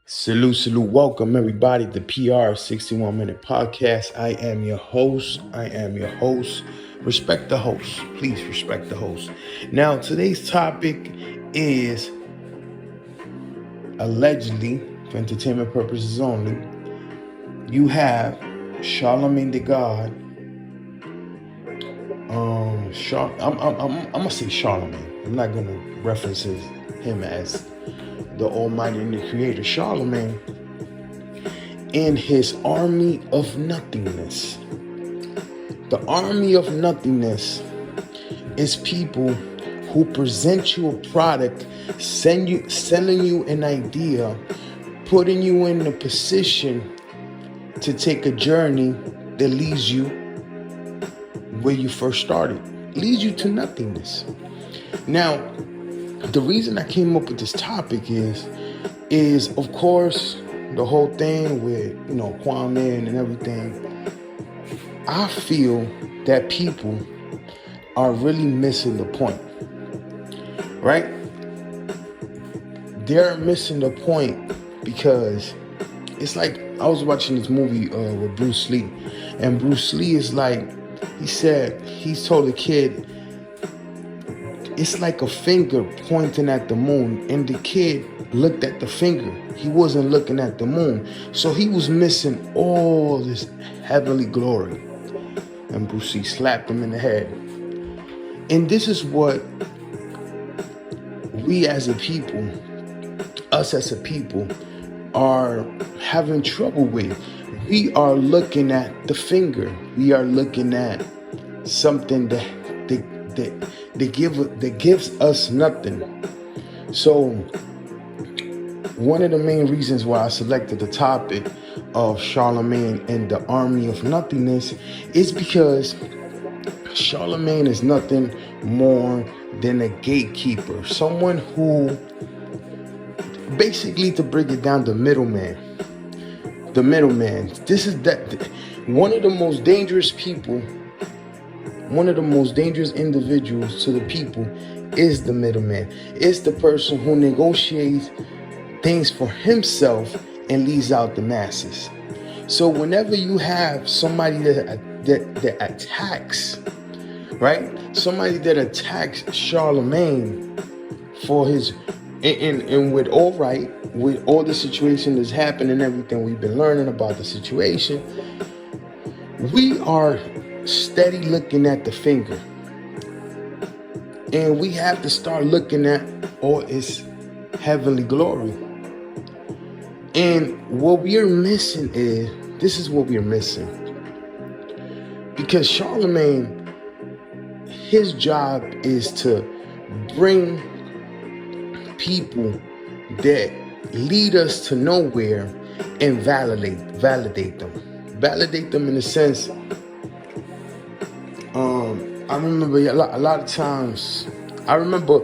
Salute, salute. Welcome, everybody, to PR 61 Minute Podcast. I am your host. Respect the host. Please respect the host. Now, today's topic is allegedly, for entertainment purposes only, you have Charlamagne the God. I'm gonna say Charlamagne. I'm not gonna reference him as the Almighty and the Creator. Charlamagne in his army of nothingness. The army of nothingness is people who present you a product, selling you an idea, putting you in a position to take a journey that leads you where you first started, leads you to nothingness. Now, the reason I came up with this topic is of course the whole thing with Kwame and everything. I feel that people are really missing the point, right? They're missing the point because it's like I was watching this movie with Bruce Lee, and Bruce Lee is like, he told the kid, it's like a finger pointing at the moon, and the kid looked at the finger. He wasn't looking at the moon. So he was missing all this heavenly glory. And Bruce Lee slapped him in the head. And this is what we as a people, us as a people, are having trouble with. We are looking at the finger. We are looking at something that gives us nothing. So one of the main reasons why I selected the topic of Charlamagne and the army of nothingness is because Charlamagne is nothing more than a gatekeeper, someone who, basically, to break it down, the middleman. This is one of the most dangerous people. One of the most dangerous individuals to the people is the middleman. It's the person who negotiates things for himself and leaves out the masses. So whenever you have somebody that attacks, right? Somebody that attacks Charlamagne for his, and with all right, with all the situation that's happened and everything we've been learning about the situation, we are steady looking at the finger. And we have to start looking at all its heavenly glory. And what we're missing this is what we're missing. Because Charlamagne, his job is to bring people that lead us to nowhere and validate them. Validate them in the sense, I remember a lot of times, I remember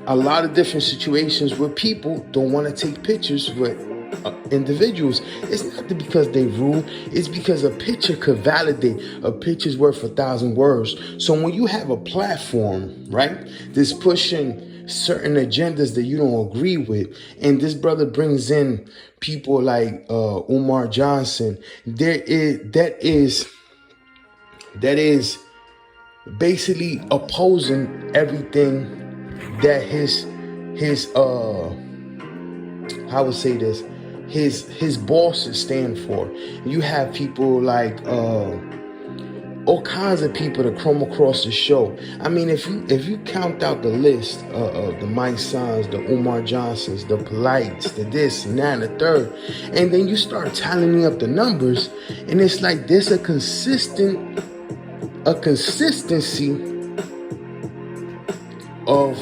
a lot of different situations where people don't want to take pictures with individuals. It's not because they rude, it's because a picture could validate. A picture's worth 1,000 words. So when you have a platform, right, that's pushing certain agendas that you don't agree with, and this brother brings in people like Umar Johnson, that is basically opposing everything that his bosses stand for. You have people like all kinds of people that come across the show. I mean, if you count out the list of the Mike Sons, the Umar Johnsons, the Polites, the this and that and the third, and then you start tallying up the numbers, and it's like there's a consistency of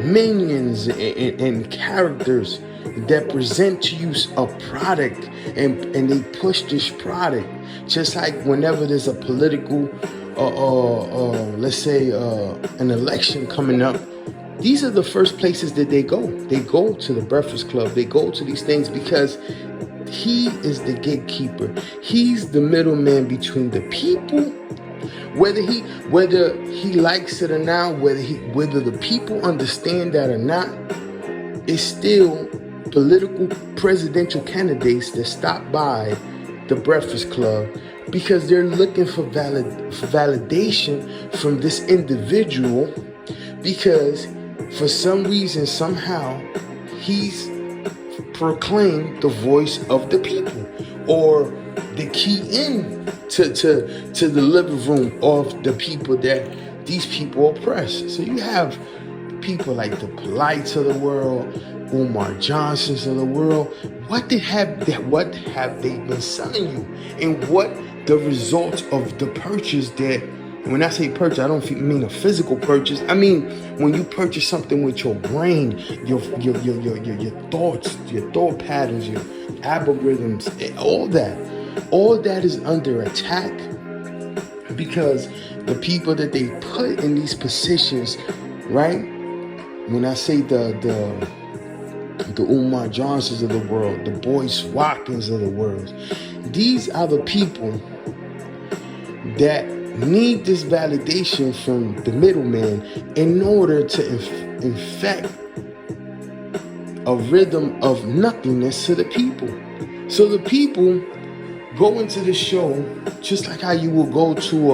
minions and characters that present to you a product, and they push this product. Just like whenever there's a political let's say an election coming up, these are the first places that they go. They go to the Breakfast Club, they go to these things, because he is the gatekeeper. He's the middleman between the people, whether he likes it or not, whether the people understand that or not. It's still political presidential candidates that stop by the Breakfast Club because they're looking for validation from this individual, because for some reason, somehow, he's proclaimed the voice of the people, or the key in to the living room of the people that these people oppress. So you have people like the Polites of the world, Umar Johnsons of the world. What have they been selling you? And what the result of the purchase that, when I say purchase, I don't mean a physical purchase. I mean when you purchase something with your brain, your thoughts, your thought patterns, your algorithms, all that is under attack, because the people that they put in these positions, right? When I say the Umar Johnsons of the world, the Boyce Watkins of the world, these are the people that need this validation from the middleman in order to infect a rhythm of nothingness to the people. So the people go into the show just like how you will go to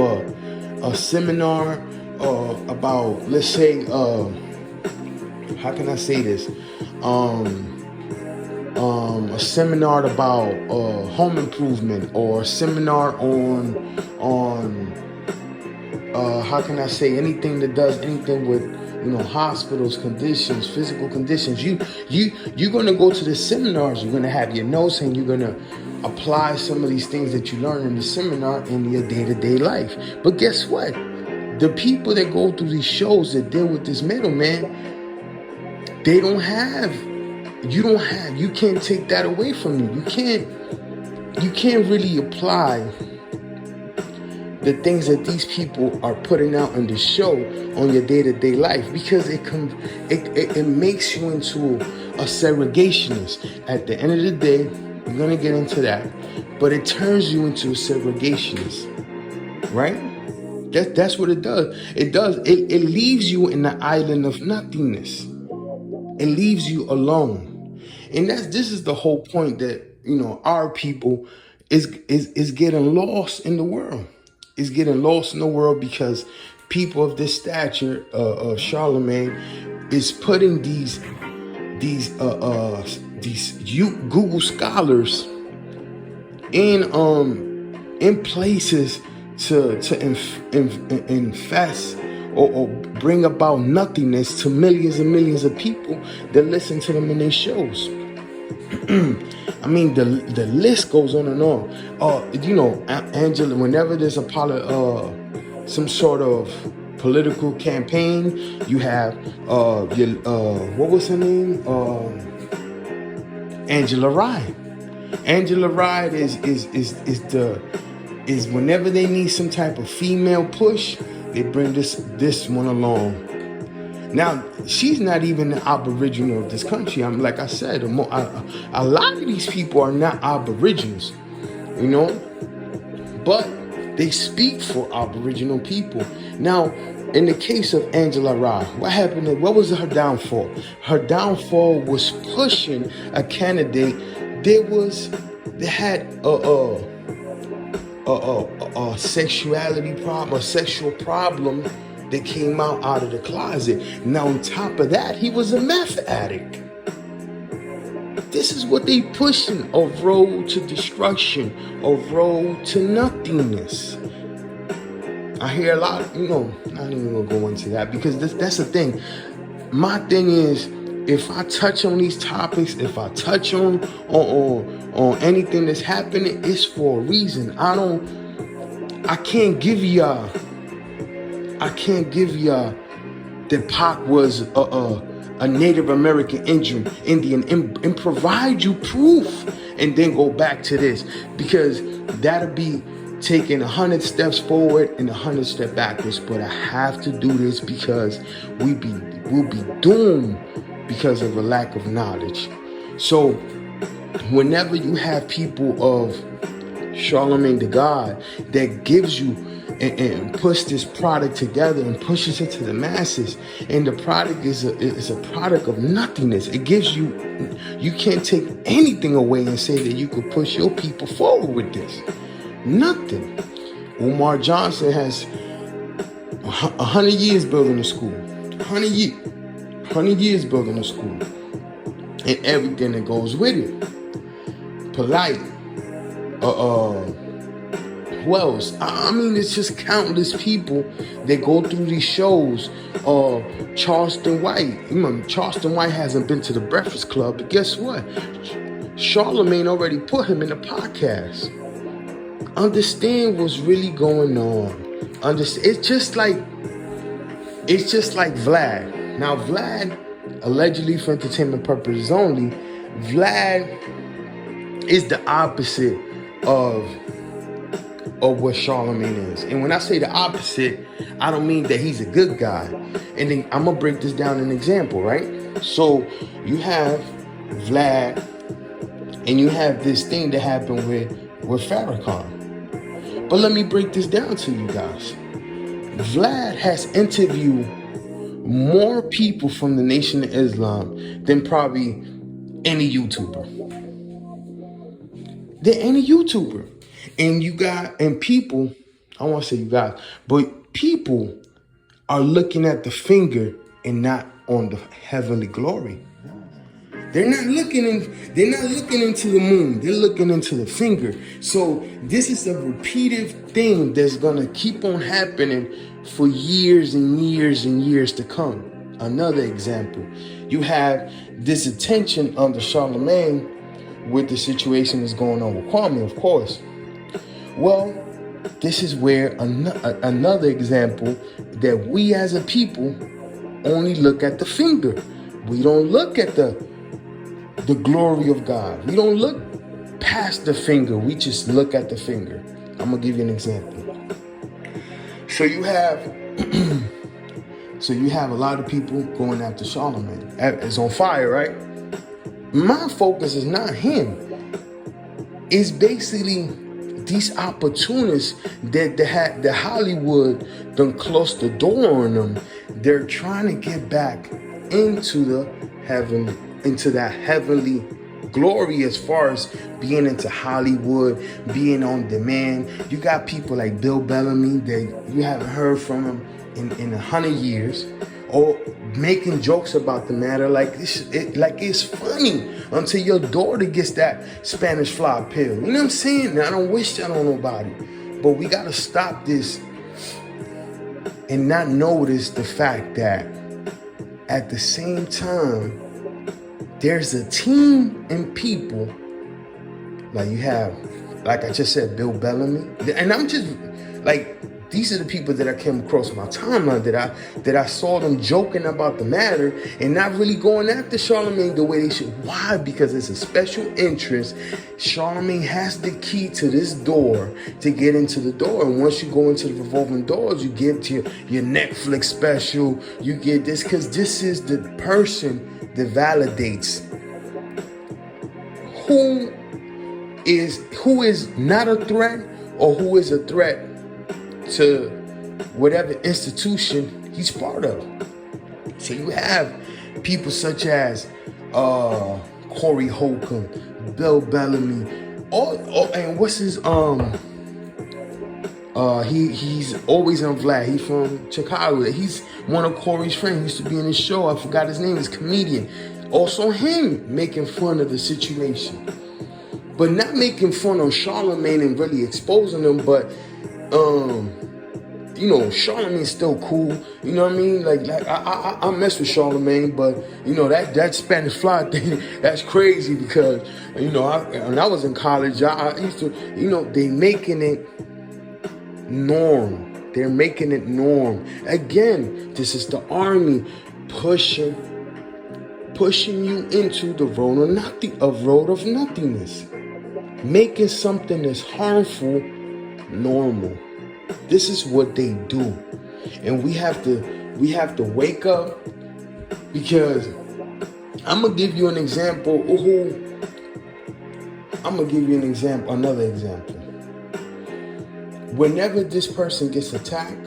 a seminar about, let's say, how can I say this? A seminar about home improvement, or a seminar on how can I say, anything that does anything with, hospitals, conditions, physical conditions. You're gonna go to the seminars. You're gonna have your notes, and you're gonna apply some of these things that you learn in the seminar in your day-to-day life. But guess what? The people that go through these shows that deal with this middleman, you can't take that away from you. You can't really apply the things that these people are putting out on the show on your day-to-day life, because it makes you into a segregationist. At the end of the day, we're gonna get into that, but it turns you into a segregationist, right? That's what it does. It leaves you in the island of nothingness. It leaves you alone. And this is the whole point, that our people is getting lost in the world. Is getting lost in the world because people of this stature of Charlamagne is putting these Google scholars in places to infest or bring about nothingness to millions and millions of people that listen to them in their shows. I mean, the list goes on and on. Angela, whenever there's some sort of political campaign, you have what was her name? Angela Rye. Angela Rye is whenever they need some type of female push, they bring this one along. Now, she's not even an Aboriginal of this country. Like I said, a lot of these people are not Aboriginals, but they speak for Aboriginal people. Now, in the case of Angela Rye, what happened? What was her downfall? Her downfall was pushing a candidate that had a sexuality problem, a sexual problem that came out of the closet. Now, on top of that, he was a meth addict. This is what they pushing, a road to destruction, a road to nothingness. I hear a lot, I'm not even gonna go into that, because that's the thing. My thing is, if I touch on these topics, if I touch on anything that's happening, it's for a reason. I can't give y'all that Pac was a Native American Indian and provide you proof, and then go back to this, because that'll be taking 100 steps forward and 100 steps backwards. But I have to do this because we'll be doomed because of a lack of knowledge. So whenever you have people of Charlamagne the God that gives you and push this product together and pushes it to the masses. And the product is a product of nothingness. It gives you can't take anything away and say that you could push your people forward with this. Nothing. Umar Johnson has 100 years building a school. 100 years building a school. And everything that goes with it. Polite. Who else? I mean, it's just countless people that go through these shows. Charleston White. Remember, Charleston White hasn't been to the Breakfast Club, but guess what? Charlamagne already put him in the podcast. Understand what's really going on. It's just like Vlad. Now, Vlad, allegedly for entertainment purposes only, Vlad is the opposite of what Charlamagne is. And when I say the opposite, I don't mean that he's a good guy. And then I'm gonna break this down in an example, right? So you have Vlad, and you have this thing that happened with Farrakhan. But let me break this down to you guys. Vlad has interviewed more people from the Nation of Islam than probably any YouTuber. And people, I don't want to say you guys, but people are looking at the finger and not on the heavenly glory. They're not looking into the moon. They're looking into the finger. So this is a repeated thing that's gonna keep on happening for years and years and years to come. Another example, you have this attention under Charlamagne with the situation that's going on with Kwame, of course. Well, this is where another example that we as a people only look at the finger. We don't look at the glory of God. We don't look past the finger. We just look at the finger. I'm gonna give you an example. So you have a lot of people going after Charlamagne. It's on fire, right? My focus is not him. It's basically these opportunists that Hollywood done closed the door on them. They're trying to get back into that heavenly glory as far as being into Hollywood, being on demand. You got people like Bill Bellamy that you haven't heard from him in 100 years, or making jokes about the matter like it's funny until your daughter gets that Spanish fly pill. You know what I'm saying? I don't wish that on nobody, but we gotta stop this and not notice the fact that at the same time there's a team and people like you have, like I just said, Bill Bellamy, and I'm just like, these are the people that I came across my timeline that I saw them joking about the matter and not really going after Charlamagne the way they should. Why? Because it's a special interest. Charlamagne has the key to this door to get into the door. And once you go into the revolving doors, you get to your Netflix special. You get this because this is the person that validates who is not a threat or who is a threat to whatever institution he's part of. So you have people such as Corey Holcomb, Bill Bellamy, and what's his he's always on Vlad. He's from Chicago. He's one of Corey's friends. He used to be in his show. I forgot his name. He's a comedian. Also him making fun of the situation, but not making fun on Charlamagne and really exposing him, but you know, Charlamagne's still cool. You know what I mean? Like I mess with Charlamagne, but you know that Spanish fly thing, that's crazy because you know when I was in college, I used to, you know, they making it norm. They're making it norm. Again, this is the army pushing you into the road of nothingness, making something that's harmful normal. This is what they do, and we have to wake up, because I'm gonna give you an example. Another example. whenever this person gets attacked,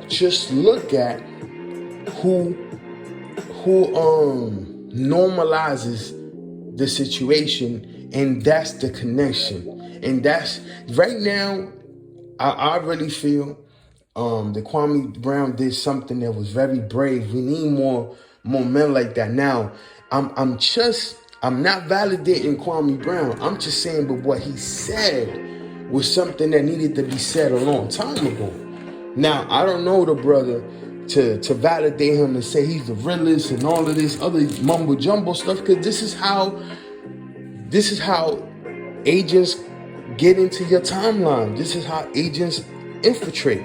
just look at who normalizes the situation, and that's the connection. And that's right now, I really feel that Kwame Brown did something that was very brave. We need more men like that. Now, I'm not validating Kwame Brown. I'm just saying, but what he said was something that needed to be said a long time ago. Now, I don't know the brother to validate him and say he's the realest and all of this other mumbo jumbo stuff, because this is how agents get into your timeline. This is how agents infiltrate,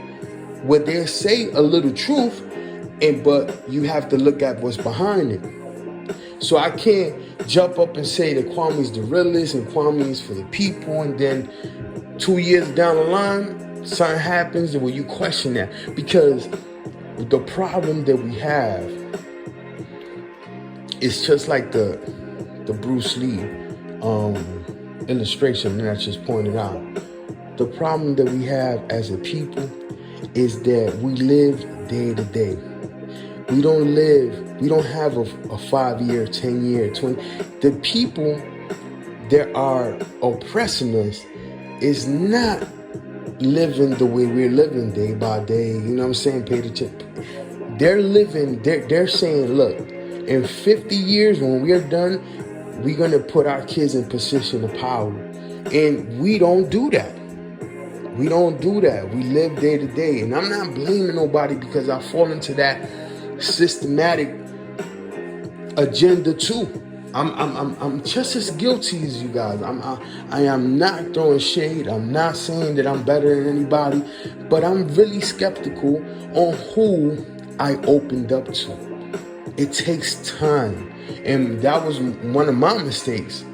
where they say a little truth, but you have to look at what's behind it. So I can't jump up and say that Kwame's the realest and Kwame's for the people, and then 2 years down the line, something happens and when you question that. Because the problem that we have is just like the Bruce Lee illustration that I just pointed out. The problem that we have as a people is that we live day to day. We don't have a 5-year, 10-year, 20. The people that are oppressing us is not living the way we're living day by day. You know what I'm saying? Pay the check. They're saying, look, in 50 years when we're done, we're going to put our kids in position of power. And we don't do that. We don't do that. We live day to day. And I'm not blaming nobody, because I fall into that systematic agenda too. I'm just as guilty as you guys. I am not throwing shade. I'm not saying that I'm better than anybody, but I'm really skeptical on who I opened up to. It takes time. And that was one of my mistakes.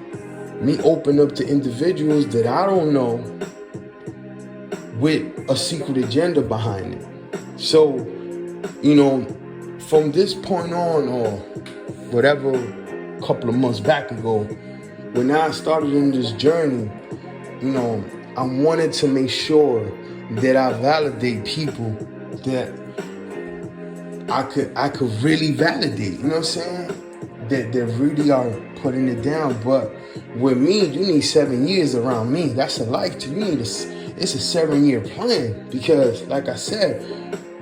Me open up to individuals that I don't know with a secret agenda behind it. So, you know, from this point on, or whatever, a couple of months back ago, when I started in this journey, you know, I wanted to make sure that I validate people that I could really validate, you know what I'm saying? That really are putting it down. But with me, you need 7 years around me. That's a lifetime. It's a 7-year plan, because like I said,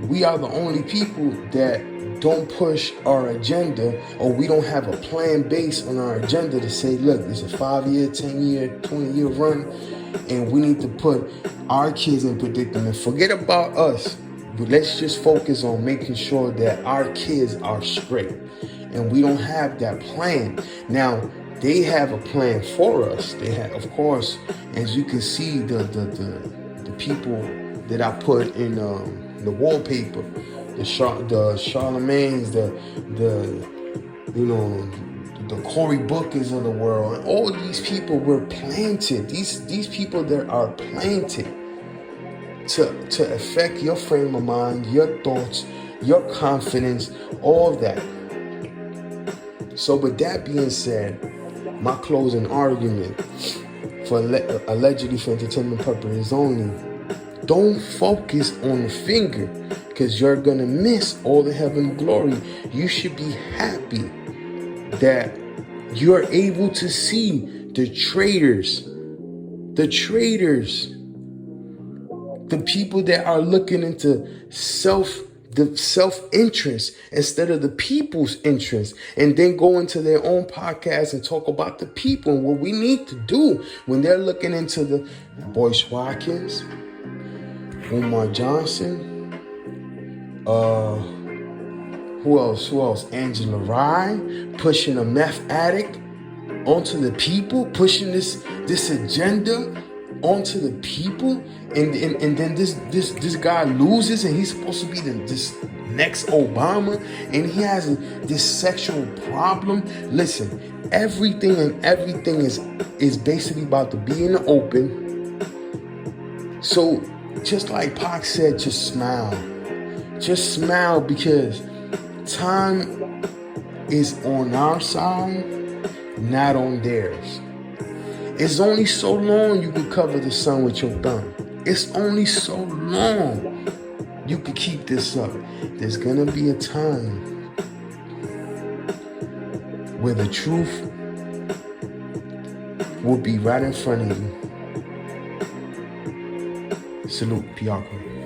we are the only people that don't push our agenda, or we don't have a plan based on our agenda to say, look, it's a 5-year, 10-year, 20-year run, and we need to put our kids in predicament. Forget about us, but let's just focus on making sure that our kids are straight. And we don't have that plan. Now, they have a plan for us. They have, of course, as you can see, the people that I put in the wallpaper, the Charlamagnes, the Cory Bookers of the world, and all these people were planted. These people that are planted to affect your frame of mind, your thoughts, your confidence, all that. So with that being said, my closing argument for allegedly for entertainment purposes only, don't focus on the finger, because you're going to miss all the heaven glory. You should be happy that you're able to see the traitors, the people that are looking into the self-interest instead of the people's interest, and then go into their own podcast and talk about the people and what we need to do when they're looking into the Boyce Watkins, Umar Johnson, who else? Angela Rye, pushing a meth addict onto the people, pushing this agenda onto the people, and then this guy loses, and he's supposed to be this next Obama, and he has this sexual problem. Listen, everything is basically about to be in the open. So just like Pac said, just smile, because time is on our side, not on theirs. It's only so long you can cover the sun with your thumb. It's only so long you can keep this up. There's gonna be a time where the truth will be right in front of you. Salute, Piako.